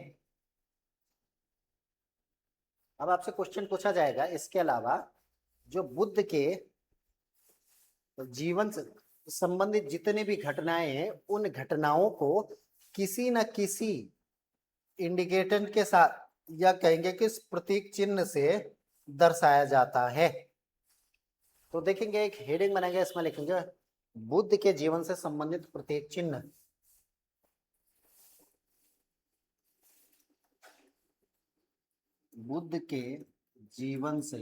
अब आपसे क्वेश्चन पूछा जाएगा इसके अलावा जो बुद्ध के जीवन से संबंधित जितने भी घटनाएं हैं, उन घटनाओं को किसी न किसी इंडिकेटर के साथ या कहेंगे कि प्रतीक चिन्ह से दर्शाया जाता है। तो देखेंगे एक हेडिंग बनाएंगे, इसमें लिखेंगे बुद्ध के जीवन से संबंधित प्रतीक चिन्ह। बुद्ध के जीवन से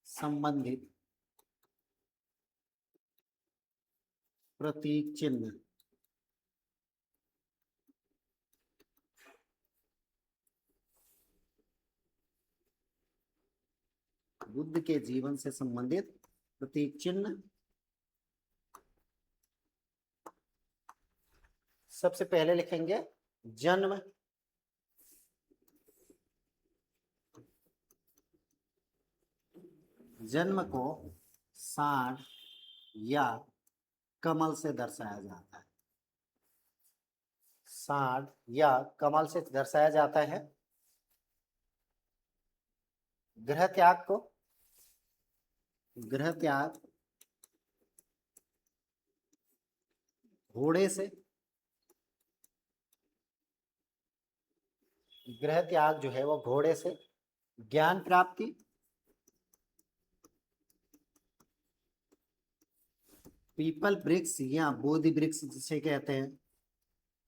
संबंधित प्रतीक चिन्ह। बुद्ध के जीवन से संबंधित प्रतीक चिन्ह। सबसे पहले लिखेंगे जन्म, जन्म को सांड या कमल से दर्शाया जाता है, सांड या कमल से दर्शाया जाता है। गृह त्याग को, गृह त्याग घोड़े से, गृह त्याग जो है वो घोड़े से, ज्ञान प्राप्ति, पीपल वृक्ष या बोधि वृक्ष जिसे कहते हैं,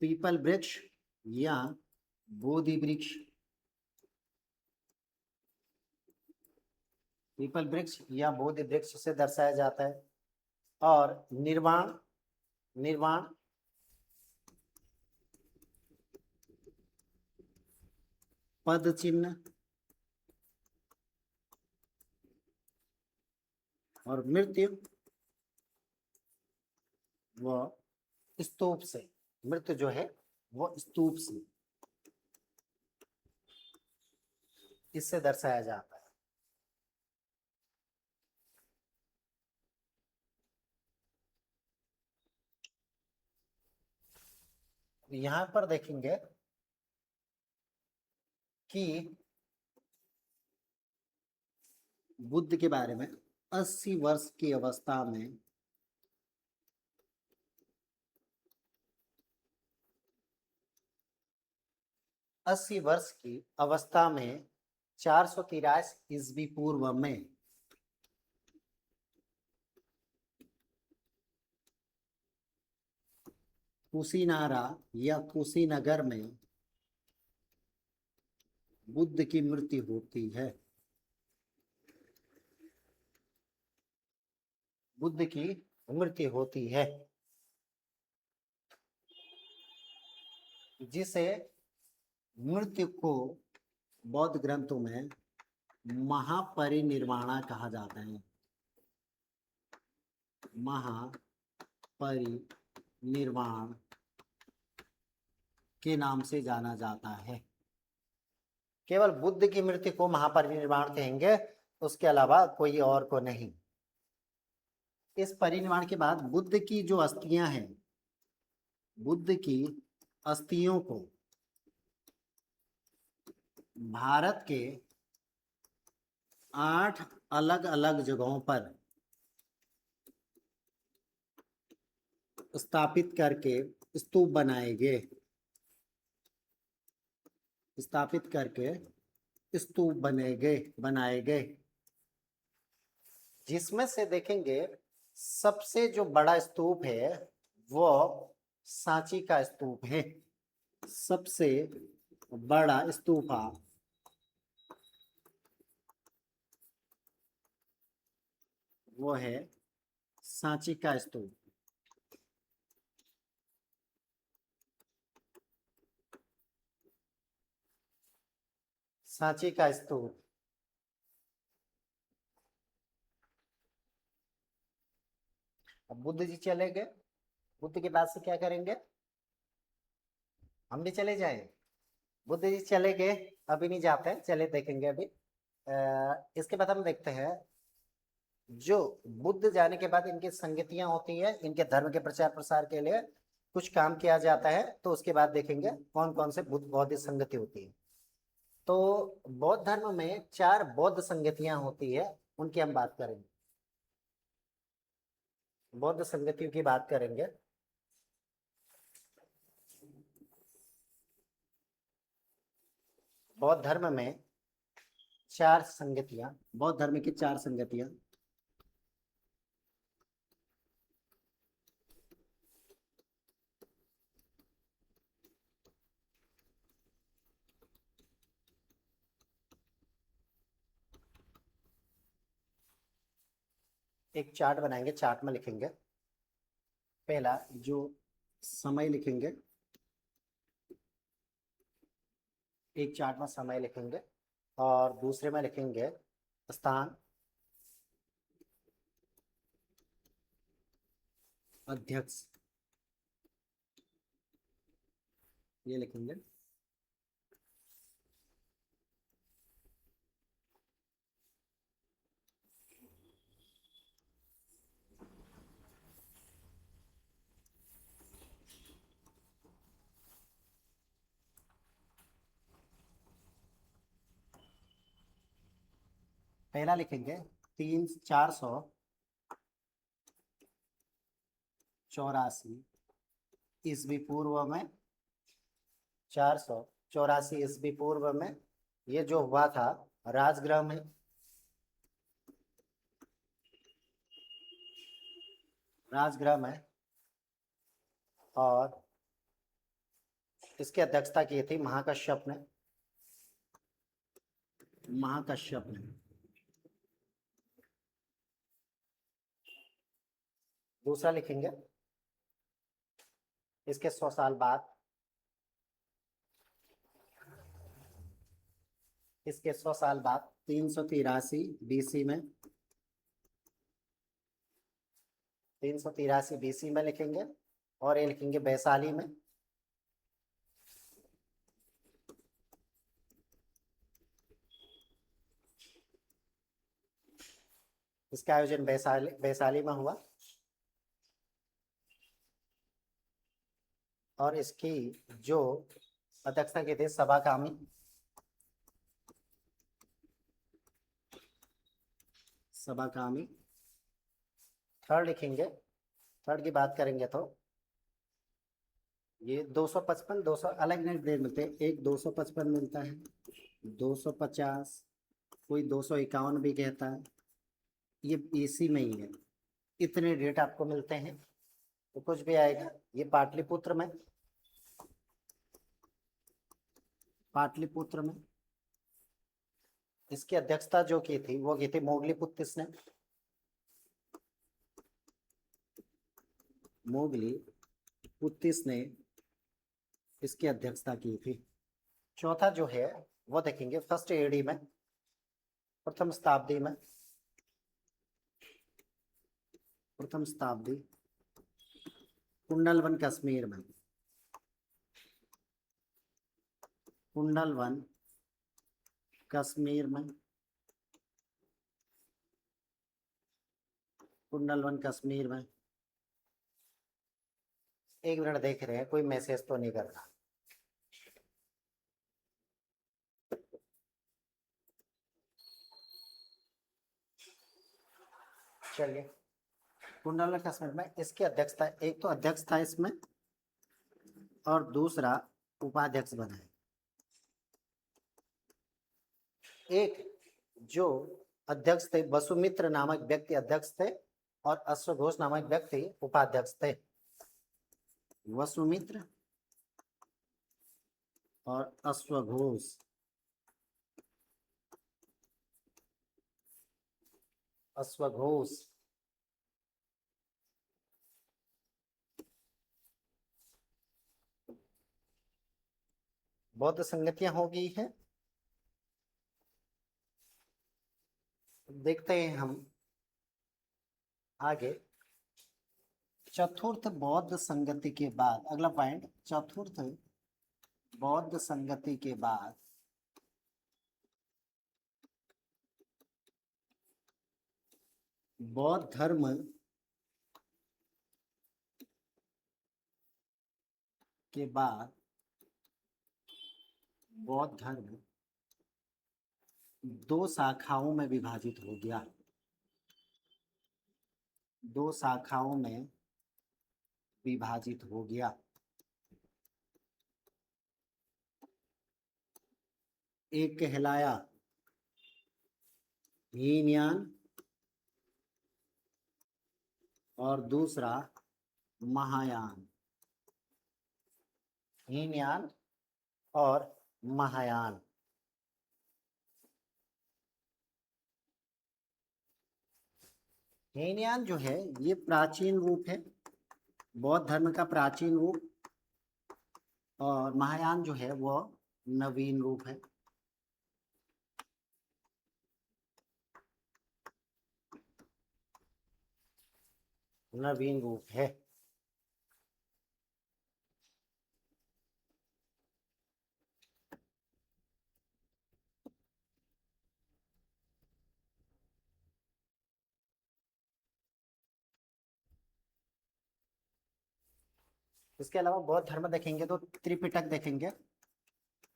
पीपल वृक्ष या बोधि वृक्ष, पीपल वृक्ष या बोधि वृक्ष से दर्शाया जाता है। और निर्वाण, निर्वाण पद चिन्ह, और मृत्यु वो स्तूप से, मृत्यु जो है वो स्तूप से, इससे दर्शाया जाता है। यहां पर देखेंगे कि बुद्ध के बारे में 80 वर्ष की अवस्था में 80 वर्ष की अवस्था में 483 ईस्वी पूर्व में कुशीनारा या कुशीनगर में बुद्ध की मृत्यु होती है। बुद्ध की मृत्यु होती है, जिसे मृत्यु को बौद्ध ग्रंथों में महापरिनिर्वाणा कहा जाता है। महापरिनिर्वाण के नाम से जाना जाता है। केवल बुद्ध की मृत्यु को महापरिनिर्वाण कहेंगे, उसके अलावा कोई और को नहीं। इस परिनिर्वाण के बाद बुद्ध की जो अस्थियां हैं, बुद्ध की अस्थियों को भारत के 8 अलग अलग जगहों पर स्थापित करके स्तूप बनाए गए, स्थापित करके स्तूप बनाए गए, जिसमें से देखेंगे सबसे जो बड़ा स्तूप है वो सांची का स्तूप है। सबसे बड़ा स्तूपा वो है सांची का स्तूप। सांची का स्तूप अब बुद्ध जी चले गए, बुद्ध के बाद से क्या करेंगे? हम भी चले जाएं? बुद्ध जी चले गए, अभी नहीं जाते हैं, चले देखेंगे अभी। इसके बाद हम देखते हैं जो बुद्ध जाने के बाद इनकी संगतियां होती है, इनके धर्म के प्रचार प्रसार के लिए कुछ काम किया जाता है, तो उसके बाद देखेंगे कौन कौन से बुद्ध बौद्ध संगति होती है। तो बौद्ध धर्म में 4 बौद्ध संगतियां होती है, उनकी हम बात करेंगे, बौद्ध संगतियों की बात करेंगे। बौद्ध धर्म में 4 संगतियां, बौद्ध धर्म की 4 संगतियां। एक चार्ट बनाएंगे, चार्ट में लिखेंगे। पहला जो समय लिखेंगे, एक चार्ट में समय लिखेंगे, और दूसरे में लिखेंगे स्थान, अध्यक्ष, ये लिखेंगे। पहला लिखेंगे 484 ईस्वी पूर्व में, 484 ईस्वी पूर्व में ये जो हुआ था राजगृह में, राजगृह में, और इसकी अध्यक्षता की थी महाकश्यप ने, महाकश्यप ने। दूसरा लिखेंगे, इसके 100 साल बाद, इसके 100 साल बाद 383 बीसी में, 383 बीसी में लिखेंगे, और ये लिखेंगे वैशाली में। इसका आयोजन वैशाली में हुआ, और इसकी जो अध्यक्षता की थी सभाकामी, सभाकामी। थर्ड लिखेंगे, थर्ड की बात करेंगे तो ये 255, 200 अलग अलग डेट मिलते हैं। एक 255 मिलता है, 250, कोई 251 भी कहता है, ये इसी में ही है। इतने डेट आपको मिलते हैं, तो कुछ भी आएगा। ये पाटलिपुत्र में, पाटलिपुत्र में इसकी अध्यक्षता जो की थी वो की थी मोगलीपुत्तिस ने, मोगलीपुत्तिस ने इसकी अध्यक्षता की थी। चौथा जो है वो देखेंगे फर्स्ट एडी में, प्रथम शताब्दी में, प्रथम शताब्दी, कुंडलवन कश्मीर में, कुंडलवन कश्मीर में, कुंडलवन कश्मीर में। एक मिनट देख रहे हैं, कोई मैसेज तो नहीं कर रहा। चलिए, कुंडलवन कश्मीर में इसकी अध्यक्षता, एक तो अध्यक्ष था इसमें और दूसरा उपाध्यक्ष बना है। एक जो अध्यक्ष थे वसुमित्र नामक व्यक्ति अध्यक्ष थे, और अश्वघोष नामक व्यक्ति उपाध्यक्ष थे। वसुमित्र और अश्वघोष, अश्वघोष बौद्ध संगतियां हो गई हैं। देखते हैं हम आगे। चतुर्थ बौद्ध संगति के बाद, अगला पॉइंट, चतुर्थ बौद्ध संगति के बाद बौद्ध धर्म के बाद बौद्ध धर्म दो शाखाओं में विभाजित हो गया, दो शाखाओं में विभाजित हो गया। एक कहलाया हीनयान और दूसरा महायान, हीनयान और महायान। हीनयान जो है ये प्राचीन रूप है, बौद्ध धर्म का प्राचीन रूप, और महायान जो है वो नवीन रूप है। नवीन रूप है। इसके अलावा बौद्ध धर्म देखेंगे तो त्रिपिटक देखेंगे,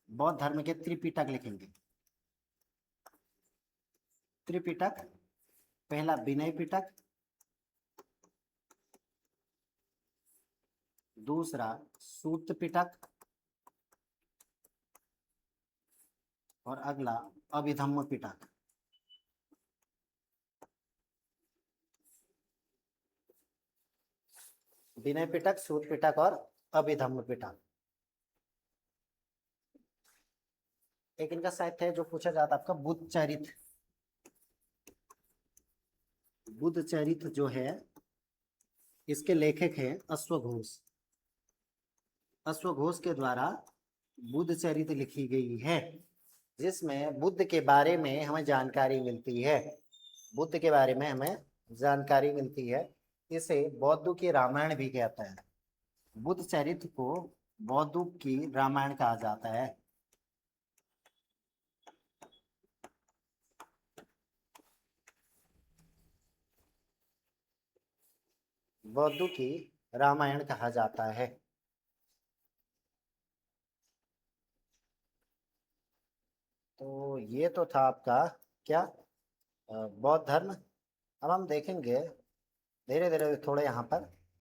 बौद्ध धर्म के त्रिपिटक लिखेंगे। त्रिपिटक, पहला विनय पिटक, दूसरा सूत पिटक और अगला अभिधम्म पिटक। विनय पिटक, सूत पिटक और अभिधम्म पिटक। एक इनका साहित्य है जो पूछा जाता है आपका बुद्ध चरित। बुद्ध चरित जो है इसके लेखक हैं अश्वघोष। अश्वघोष के द्वारा बुद्ध चरित लिखी गई है, जिसमें बुद्ध के बारे में हमें जानकारी मिलती है। बुद्ध के बारे में हमें जानकारी मिलती है। इसे बौद्धों की रामायण भी कहते हैं। बुद्ध चरित्र को बौद्धों की रामायण कहा जाता है। बौद्धों की रामायण कहा जाता है। तो ये तो था आपका क्या, बौद्ध धर्म। अब हम देखेंगे धीरे धीरे थोड़े यहाँ पर